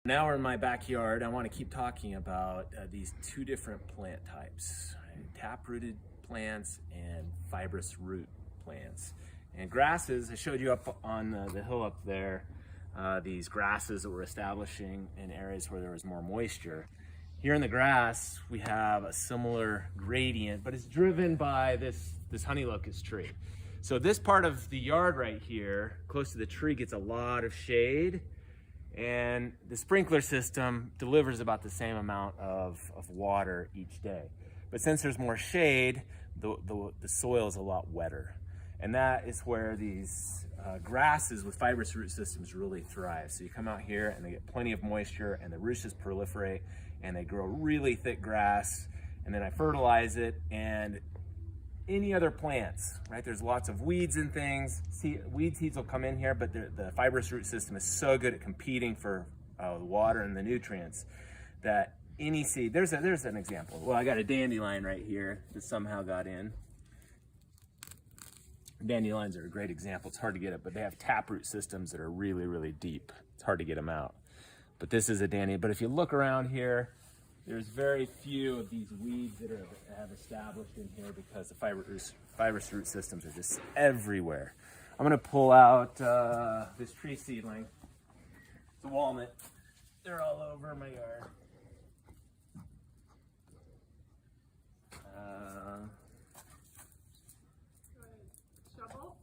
Now we're in my backyard. I want to keep talking about these two different plant types, tap-rooted plants and fibrous root plants. And grasses, I showed you up on the hill up there, these grasses that were establishing in areas where there was more moisture. Here in the grass, we have a similar gradient, but it's driven by this honey locust tree. So this part of the yard right here, close to the tree, gets a lot of shade, and the sprinkler system delivers about the same amount of water each day. But since there's more shade, the soil is a lot wetter. And that is where these grasses with fibrous root systems really thrive. So you come out here and they get plenty of moisture, and the roots just proliferate and they grow really thick grass. And then I fertilize it, and any other plants, right? There's lots of weeds and things. Weed seeds will come in here, but the fibrous root system is so good at competing for the water and the nutrients that any seed, there's an example. Well, I got a dandelion right here that somehow got in. Dandelions are a great example. It's hard to get it, but they have taproot systems that are really, really deep. It's hard to get them out. But this is a dandelion. But if you look around here, there's very few of these weeds that have established in here because the fibrous root systems are just everywhere. I'm going to pull out this tree seedling. It's a walnut. They're all over my yard. Shovel?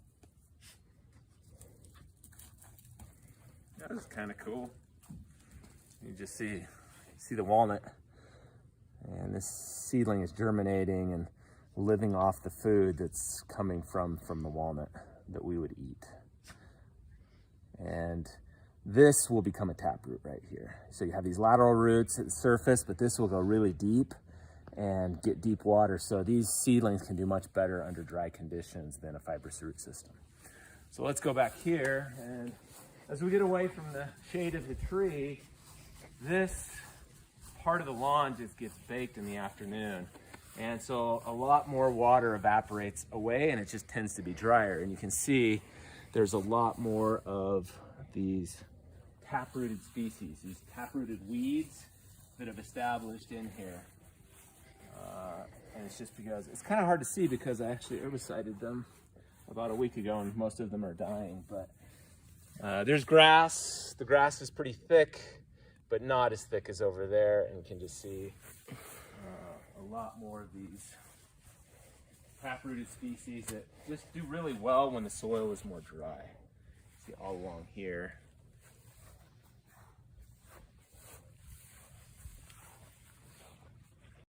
That is kind of cool. You just see the walnut, and this seedling is germinating and living off the food that's coming from the walnut that we would eat. And this will become a taproot right here. So you have these lateral roots at the surface, but this will go really deep and get deep water. So these seedlings can do much better under dry conditions than a fibrous root system. So let's go back here, and as we get away from the shade of the tree, this part of the lawn just gets baked in the afternoon. And so a lot more water evaporates away, and it just tends to be drier. And you can see there's a lot more of these taprooted species, these taprooted weeds that have established in here. And it's just because it's kind of hard to see because I actually herbicided them about a week ago, and most of them are dying. But there's grass. The grass is pretty thick, but not as thick as over there. And you can just see a lot more of these taprooted species that just do really well when the soil is more dry. See all along here.